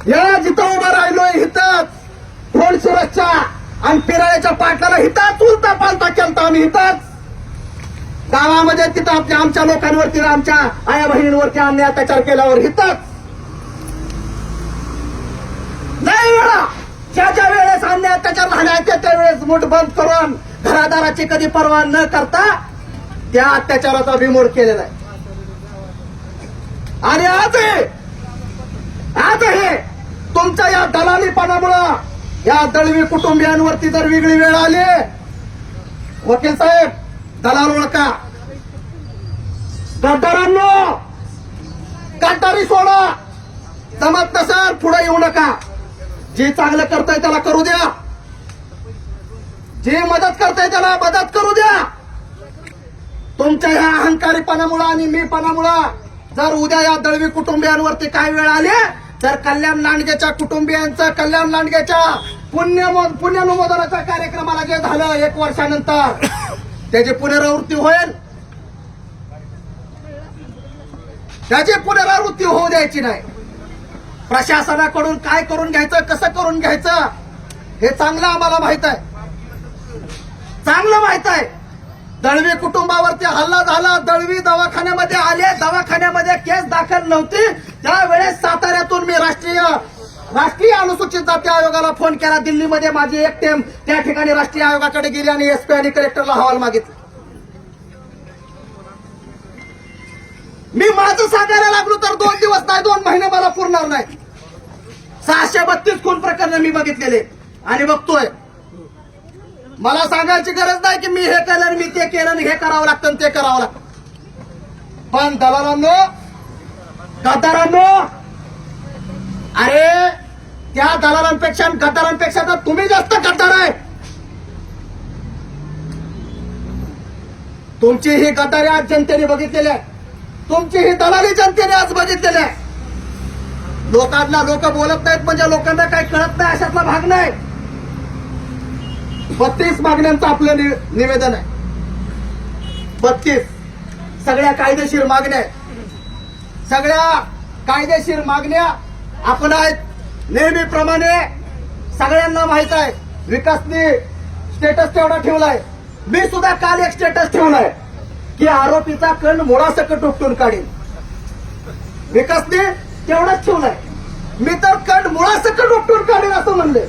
या जिथं उभं राहिलोय हिथंच फोन सुरक्षा आणि पिराळ्याच्या पाटलाला हिथंच उलटा पालता केलता आम्ही हिथंच गावामध्ये तिथं आमच्या लोकांवरती आमच्या आया बहिणींवरती अन्याय अत्याचार केल्यावर हिथंच नाही वेळा ज्या वेळेस अन्याय अत्याचार झाला त्या वेळेस मूठ बंद करून घरादाराची कधी पर्वा न करता त्या अत्याचाराचा बिमोड केलेला आहे. आणि आज हे तुमच्या या दलालीपणामुळं या दळवी कुटुंबियांवरती जर वेगळी वेळ आली, वकील साहेब दलाल ओळखा, गद्दारांनो गद्दारी सोडा, जमत नसाल पुढे येऊ नका. जे चांगलं करताय त्याला करू द्या, जे मदत करताय त्याला मदत करू द्या. तुमच्या ह्या अहंकारीपणामुळं आणि मीपणामुळं जर उद्या या दळवी कुटुंबियांवरती काय वेळ आली, तर कल्याण लांडगेच्या कुटुंबियांचं कल्याण लांडगेच्या पुण्यनुमोदनाच्या कार्यक्रमाला जे झालं 1 वर्षानंतर त्याची पुनरावृत्ती होईल. त्याची पुनरावृत्ती होऊ द्यायची नाही. प्रशासनाकडून काय करून घ्यायचं, कसं करून घ्यायचं हे चांगलं आम्हाला माहित आहे, चांगलं माहित आहे. दळवी कुटुंबावरती हल्ला झाला, दळवी दवाखान्यामध्ये आले, दवाखान्यामध्ये केस दाखल नव्हती, त्यावेळेस साताऱ्यातून मी राष्ट्रीय अनुसूचित जाती आयोगाला फोन केला. दिल्लीमध्ये माझी एक टीम त्या ठिकाणी राष्ट्रीय आयोगाकडे गेली आणि एसपी आणि कलेक्टरला अहवाल मागितला. मी माझं सांगायला लागलो तर 2 दिवस नाही 2 महिने मला पुरणार नाही. 632 खून प्रकरण मी बघितलेले आणि बघतोय. मला सांगायची गरज नाही की मी हे केलं मी ते केलं हे करावं लागतं ते करावं लागतं. पण दलालांनो गद्दारांनो, अरे त्या दलालांपेक्षा गद्दारांपेक्षा तर तुम्ही जास्त गद्दार आहे. तुमची ही गद्दारी आज जनतेने बघितलेली आहे, तुमची ही दलाली जनतेने आज बघितलेली आहे. लोक बोलत नाहीत म्हणजे लोकांना काही कळत नाही अशातला भाग नाही. 32 मागण्यांचं आपलं निवेदन आहे. 32 सगळ्या कायदेशीर मागण्या, सगळ्या कायदेशीर मागण्या आपण आहेत. नेहमीप्रमाणे सगळ्यांना माहित आहे विकासने स्टेटस तेवढा ठेवलाय. मी सुद्धा काल एक स्टेटस ठेवलाय की आरोपीचा कण मुळासकट उपटून काढेल. विकासने तेवढाच ठेवलाय. मी तर कण मुळासकट उपटून काढेल असं म्हणले.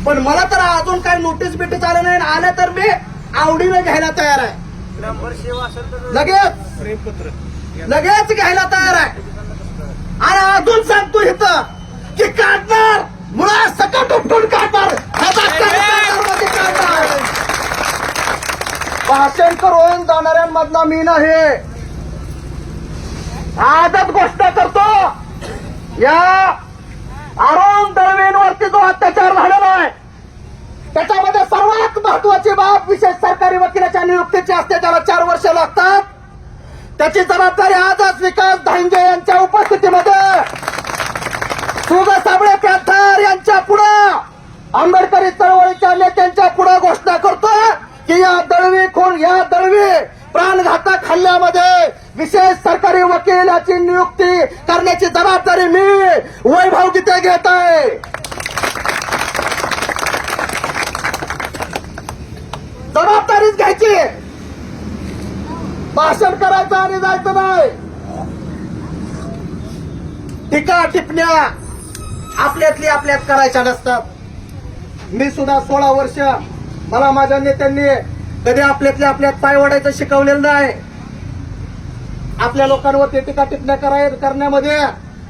पण मला तर अजून काही नोटीस बिटीस आलं नाही. आलं तर मी आवडीनं घ्यायला तयार आहे. लगेच घ्यायला तयार आहे. आणि अजून सांगतो इथं की काढणार मुळासकट उपटून काढणार. भाषण करून जाणाऱ्यांमधला मी नाही. आजच गोष्ट करतो, या अरुण दळवींवरती जो अत्याचार झालेला आहे त्याच्यामध्ये सर्वात महत्वाची बाब विशेष सरकारी वकिलाच्या नियुक्तीची असते, त्याला 4 वर्ष लागतात. त्याची जबाबदारी आजच विकास धांजे यांच्या उपस्थितीमध्ये सुगा साबळे पॅथर यांच्या पुढे आंबेडकरी चळवळीच्या नेत्यांच्या पुढे घोषणा करतो की या दळवी प्राणघातक हल्ल्यामध्ये विशेष सरकारी वकिलाची नियुक्ती करण्याची जबाबदारी मी वैभव गीते घेत आहे. जबाबदारीच घ्यायची, भाषण करायचं आणि जायचं नाही. टीका टिप्पण्या आपल्यात करायच्या नसतात. मी सुद्धा 16 वर्ष मला माझ्या नेत्यांनी कधी आपल्यात पाय ओढायचं शिकवलेलं नाही. आपल्या लोकांवरती टीका टिप्पण्या करण्यामध्ये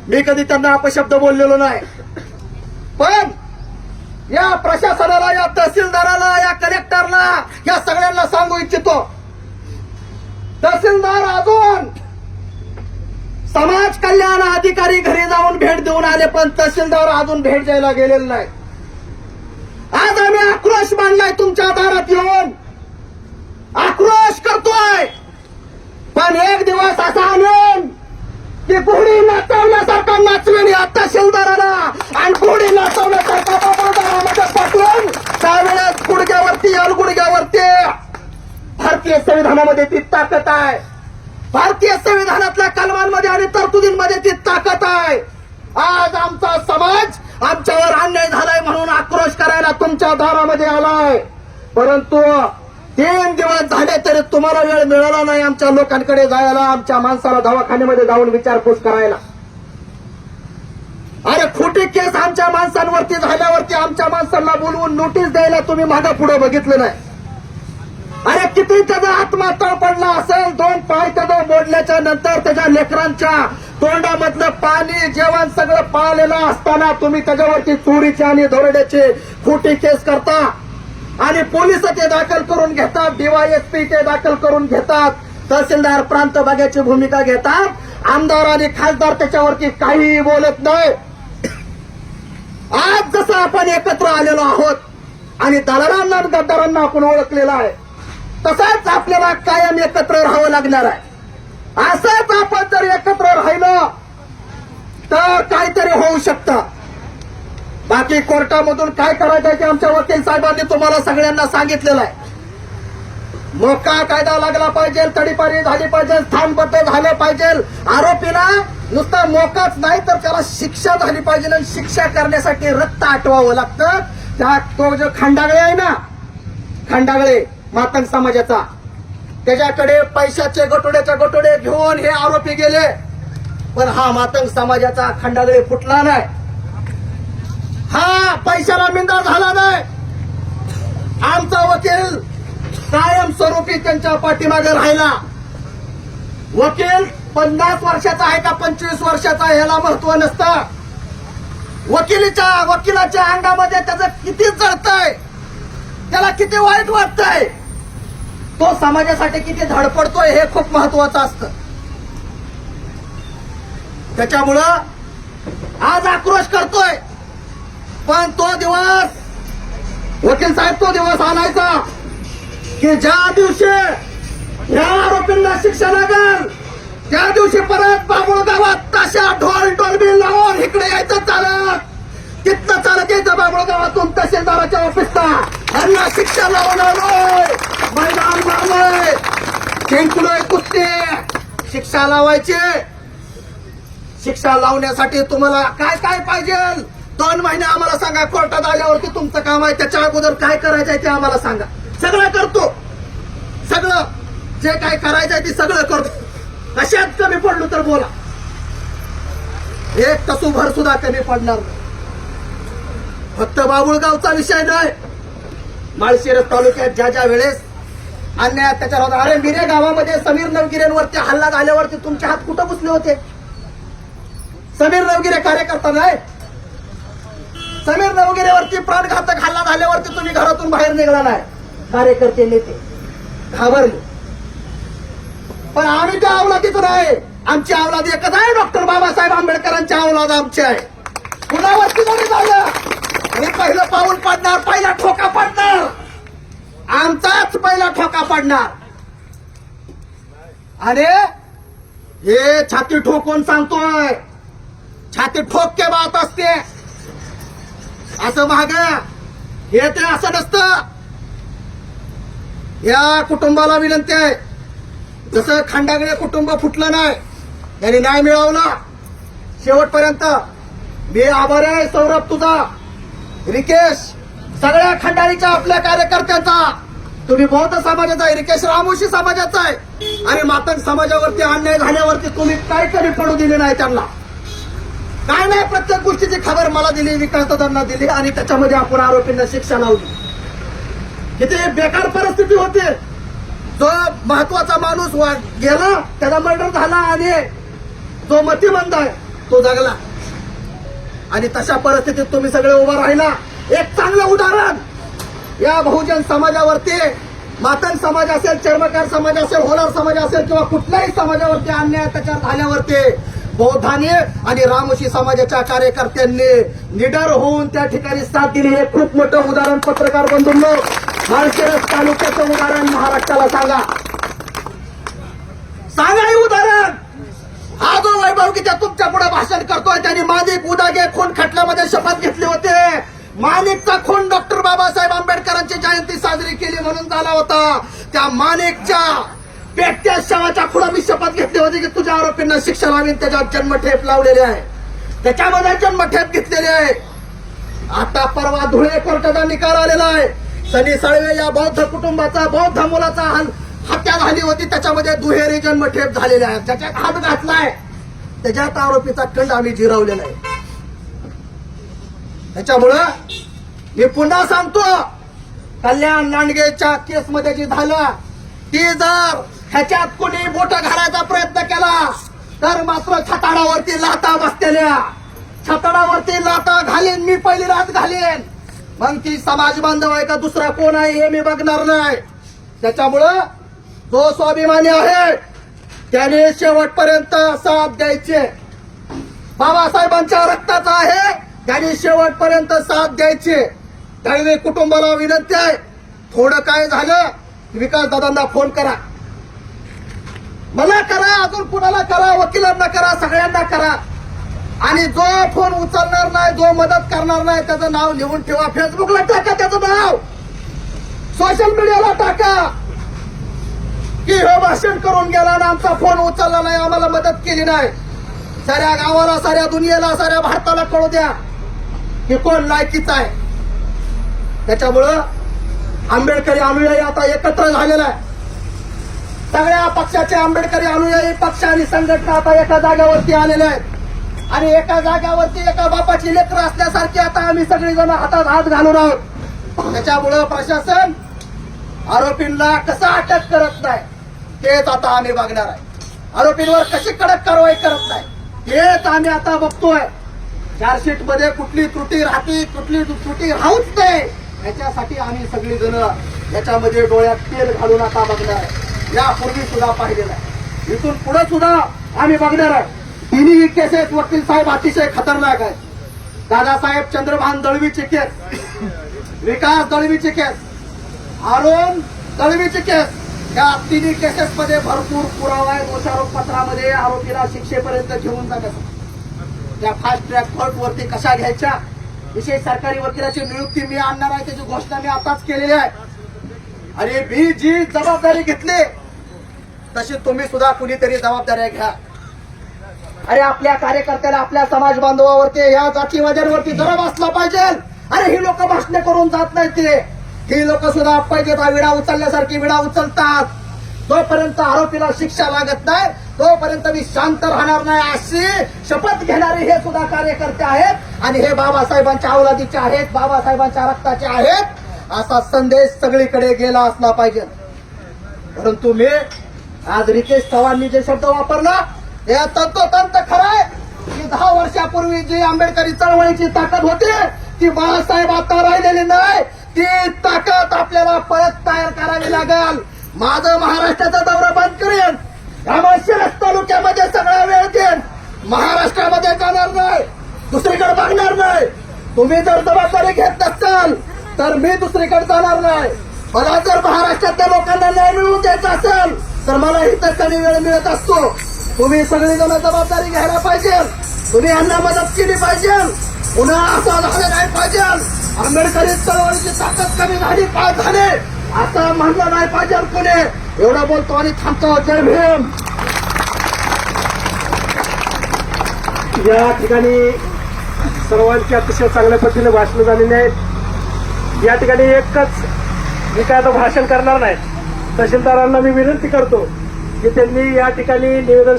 मी कधी त्यांना अपशब्द बोललेलो नाही. पण या प्रशासनाला, या तहसीलदाराला, या कलेक्टरला, या सगळ्यांना सांगू इच्छितो, तहसीलदार अजून समाज कल्याण अधिकारी घरी जाऊन भेट देऊन आले, पण तहसीलदार अजून भेट द्यायला गेलेले नाही. आज आम्ही आक्रोश मांडलाय तुमच्या दारात येऊन, आक्रोश करतोय. पण एक दिवस असा आणेन की घोडी नाचवण्यासारखा नाचवेन या तहसीलदाराला आणि घोडी नाचवण्यासारखा बाबादारामध्ये पाठवून त्यावेळेस गुडघ्यावरती भारतीय संविधानामध्ये ती ताकद आहे. भारतीय संविधानातल्या कलमांमध्ये आणि तरतुदींमध्ये ती ताकद आहे. आज आमचा समाज तुमच्या दारामध्ये आलाय, परंतु 3 दिवस झाले तरी तुम्हाला वेळ मिळाला नाही आमच्या लोकांकडे जायला, आमच्या माणसाला दवाखान्यामध्ये जाऊन विचारपूस करायला. अरे खोटी केस आमच्या माणसांवरती झाल्यावरती आमच्या माणसांना बोलवून नोटीस द्यायला तुम्ही मागे पुढे बघितलं नाही. अरे किती त्याचा आत्मा तळपडला असेल, 2 पाय त्याचा मोडल्याच्या नंतर त्याच्या लेकरांच्या तोंडामधलं पाणी जेवण सगळं पाळलेलं असताना तुम्ही त्याच्यावरती चोरीची आणि दरोड्याची खोटी केस करता आणि पोलिस ते दाखल करून घेतात, डीवायएसपी ते दाखल करून घेतात, तहसीलदार प्रांत भागाची भूमिका घेतात, आमदार आणि खासदार त्याच्यावरती काहीही बोलत नाही. आज जसं आपण एकत्र आलेलो आहोत आणि दलालांना आणि गद्दारांना आपण ओळखलेलं आहे, तसंच आपल्याला कायम एकत्र राहावं लागणार आहे. असंच आपण जर एकत्र राहिलं तर काहीतरी होऊ शकतं. बाकी कोर्टामधून काय करायचं ते आमच्या वकील साहेबांनी तुम्हाला सगळ्यांना सांगितलेलं आहे. मोका कायदा लागला पाहिजे, तडीपारी झाली पाहिजे, स्थानबद्ध झालं पाहिजे. आरोपीला नुसता मोकाच नाही तर त्याला शिक्षा झाली पाहिजे आणि शिक्षा करण्यासाठी रक्त आटवावं लागतं. तो जो खंडागळे आहे ना, खंडागळे मातंग समाजाचा, त्याच्याकडे पैशाचे गटोडे घेऊन हे आरोपी गेले, पण हा मातंग समाजाचा खंडागळे फुटला नाही, हा पैशाला मिंदा झाला नाही. आमचा वकील कायमस्वरूपी त्यांच्या पाठीमागे राहिला. वकील 50 वर्षाचा आहे का 25 वर्षाचा ह्याला महत्व नसतं. वकिलाच्या अंगामध्ये त्याचं किती जळतंय, त्याला किती वाईट वाटतंय, तो समाजासाठी किती धडपडतोय हे खूप महत्वाचं असतं. त्याच्यामुळं आज आक्रोश करतोय, पण तो दिवस वकील साहेब तो दिवस आणायचा की ज्या दिवशी या आरोपींना शिक्षा लागेल त्या दिवशी परत बाबुळ गावात ताशा ढोल डोलबी लावून इकडे यायचं चालत, तिथनं चालत यायचं बाबुळ गावातून तहसीलदाराच्या ऑफिसला, यांना शिक्षा लावून आलोय, मैदान लावलंय, जिंकलोय कुस्ती, शिक्षा लावायची. शिक्षा लावण्यासाठी तुम्हाला काय काय पाहिजे 2 महिने आम्हाला सांगा. कोर्टात आल्यावरती तुमचं काम आहे, त्याच्या अगोदर काय करायचंय ते आम्हाला सांगा. सगळं करतो, सगळं जे काय करायचंय ते सगळं करतो. कशात कमी पडलो तर बोला, एक तसूभर सुद्धा कमी पडणार नाही. फक्त बाबुळगावचा विषय नाही, माळशिरस तालुक्यात ज्या ज्या वेळेस अन्याय अत्याचार होता, अरे मिरे गावामध्ये समीर नवगिरेंवरती हल्ला झाल्यावरती तुमचे हात कुठं बसले होते? समीर नवगिरे कार्यकर्ता नाही, समीर नवगिरेवरती प्राणघातक हल्ला झाल्यावरती तुम्ही घरातून बाहेर निघाला नाही. कार्यकर्ते नेते घाबरले, पण आम्ही त्या अवलादीत नाही. आमची अवलाद एकच आहे, डॉक्टर बाबासाहेब आंबेडकरांची अवलाद आमची आहे. कुणावरती नाही झालं, आणि पहिलं पाऊल पडणार, पहिला ठोका पडणार, आमचाच पहिला ठोका पडणार. अरे हे छाती ठोकून सांगतोय, छाती ठोक के बात असते, असं माग हे ते असं नसतं. या कुटुंबाला विनंती आहे, जसं खंडागळे कुटुंब फुटलं नाही, त्यांनी न्याय मिळवला शेवटपर्यंत. मी आभार आहे सौरभ तुझा, रिकेश, सगळ्या खंडाळीच्या आपल्या कार्यकर्त्यांचा. तुम्ही बौद्ध समाजाचा आहे, रिकेश रामोशी समाजाचा आहे, आणि मातंग समाजावरती अन्याय झाल्यावरती तुम्ही काय कमी पडू दिले नाही त्यांना. काय नाही, प्रत्येक गोष्टीची खबर मला दिली, विकासदारांना दिली, आणि त्याच्यामध्ये आपण आरोपींना शिक्षा लावली. किती बेकार परिस्थिती होती. जो महत्वाचा माणूस गेला, त्याचा मर्डर झाला, आणि जो मतिमंद आहे तो जगला. आणि तशा परिस्थितीत तुम्ही सगळे उभा राहिला. एक चांगलं उदाहरण या बहुजन समाजावरती, मातंग समाज असेल, चर्मकार समाज असेल, होलार समाज असेल, किंवा कुठल्याही समाजावरती अन्याय अत्याचार झाल्यावरती बौद्धांनी आणि रामोशी समाजाच्या कार्यकर्त्यांनी निडर होऊन त्या ठिकाणी साथ दिली. हे खूप मोठं उदाहरण पत्रकार बंधूंनो, माळशिरस तालुक्याचं उदाहरण महाराष्ट्राला सांगा. सांगा हे उदाहरण. हा जो वैभव की त्या तुमच्या पुढे भाषण करतोय, त्यांनी माणिक उदागे खून खटल्यामध्ये शपथ घेतली होते. माणिकचा खून डॉक्टर बाबासाहेब आंबेडकरांची जयंती साजरी केली म्हणून झाला होता. त्या माणिकच्या पेटत्या शवाच्या खुणामी शपथ घेतली होती की तुझ्या आरोपींना शिक्षा लावीन. त्याच्यावर जन्मठेप लावलेली आहे, त्याच्यामध्ये जन्मठेप घेतलेली आहे. आता परवा धुळे कोर्टाचा निकाल आलेला आहे. सनी साळवे या बौद्ध कुटुंबाचा, बौद्ध मुलाचा हत्या झाली होती, त्याच्यामध्ये दुहेरी जन्मठेप झालेले आहे. ज्याच्यात हात घातलाय त्याच्यात आरोपीचा खंड आम्ही जिरवलेला आहे. त्याच्यामुळं मी पुन्हा सांगतो, कल्याण लांडगेच्या केसमध्ये जी झालं ती जर ह्याच्यात कोणी बोट घालायचा प्रयत्न केला तर मात्र छताडावरती लाथा बसलेल्या, छताडावरती लाथा घालीन मी, पहिली रात घालीन. मग ती समाज बांधव आहे का दुसरा कोण आहे हे मी बघणार नाही. त्याच्यामुळं जो स्वाभिमानी आहे त्याने शेवटपर्यंत साथ द्यायचे. बाबासाहेबांच्या रक्ताचा आहे त्याने शेवटपर्यंत साथ द्यायचे. दळवे कुटुंबाला विनंती आहे, थोडं काय झालं विकास दादांना फोन करा, मला करा, अजून कुणाला करा, वकिलांना करा, सगळ्यांना करा. आणि जो फोन उचलणार नाही, जो मदत करणार नाही त्याचं नाव लिहून ठेवा. फेसबुकला टाका त्याचं नाव, सोशल मीडियाला टाका की हे भाषण करून गेला ना आमचा फोन उचलला नाही, आम्हाला मदत केली नाही. साऱ्या गावाला, साऱ्या दुनियेला, साऱ्या भारताला कळू द्या की कोण लायकीच आहे. त्याच्यामुळं आंबेडकरी अनुयायी आता एकत्र झालेला आहे. सगळ्या पक्षाचे आंबेडकरी अनुयायी पक्ष आणि संघटना आता एका जाग्यावरती आलेले आहेत. आणि एका जाग्यावरती एका बापाची लेकरं असल्यासारखी आता आम्ही सगळेजण हातात हात घालून आहोत. त्याच्यामुळं प्रशासन आरोपींना कसं अटक करत नाही तेच आता आम्ही बघणार आहे. आरोपींवर कशी कडक कारवाई करत नाही हेच आम्ही आता बघतोय. चार्जशीट मध्ये कुठली त्रुटी राहते, कुठली त्रुटी राहूच नाही, याच्यासाठी आम्ही सगळीजण याच्यामध्ये डोळ्यात तेल घालून आता बघणार आहे. यापूर्वी सुद्धा पाहिलेलं आहे, इथून पुढे सुद्धा आम्ही बघणार आहे. तिन्ही केसेस वकील साहेब अतिशय खतरनाक आहेत. दादासाहेब चंद्रभान दळवीची केस, विकास दळवीची केस, अरुण दळवीची केस, या तिन्ही केसेस मध्ये भरपूर पुरावा आहे. दोषारोप पत्रामध्ये आरोपीला शिक्षेपर्यंत घेऊन जातात. त्या फास्ट ट्रॅक कोर्ट वरती कशा घ्यायच्या, विशेष सरकारी वकिलाची नियुक्ती मी आणणार आहे त्याची घोषणा मी आताच केलेली आहे. आणि मी जी जबाबदारी घेतली तशी तुम्ही सुद्धा कुणीतरी जबाबदाऱ्या घ्या. अरे आपल्या कार्यकर्त्याला, आपल्या समाज बांधवावरती, या जातीवाद्यांवरती जरा बसला पाहिजे. अरे ही लोक भाषणे करून जात नाहीत, ही लोक सुद्धा पाहिजे विडा उचलल्यासारखी विडा उचलतात. जोपर्यंत आरोपीला शिक्षा लागत नाही तोपर्यंत मी शांत राहणार नाही अशी शपथ घेणारे हे सुद्धा कार्यकर्ते आहेत. आणि हे बाबासाहेबांच्या अवलादीचे आहेत, बाबासाहेबांच्या रक्ताचे आहेत असा संदेश सगळीकडे गेला असला पाहिजे. परंतु मी आज रितेश चव्हाणनी जे शब्द वापरला हे तंतोतंत खरं आहे की 10 वर्षापूर्वी जी आंबेडकरी चळवळीची ताकद होती ती बाळासाहेब आता राहिलेली नाही. ती ताकद आपल्याला परत तयार करावी लागेल. माझं महाराष्ट्राचा दौरा बंद करेन, त्यामुळे शिरस तालुक्यामध्ये सगळा वेळ देईन, महाराष्ट्रामध्ये जाणार नाही, दुसरीकडे बघणार नाही. तुम्ही जर जबाबदारी घेत नसाल तर मी दुसरीकडे जाणार नाही. मला जर महाराष्ट्रातल्या लोकांना न्याय मिळवून द्यायचा असेल तर मला इतर कमी वेळ मिळत असतो. तुम्ही सगळीजण जबाबदारी घ्यायला पाहिजे, तुम्ही यांना मदत केली पाहिजे. पुन्हा असं झालं नाही पाहिजे आंबेडकरी चळवळीची ताकद कमी झाली झाले असं म्हणलं नाही पाहिजे कुणी. एवढं बोलतो आणि थांबतो. जय भीम. या ठिकाणी सर्वांची अतिशय चांगल्या पद्धतीने भाषण झालेली आहेत. या ठिकाणी एकच मी काय आता भाषण करणार नाही. तहसीलदारांना मी विनंती करतो की त्यांनी या ठिकाणी निवेदन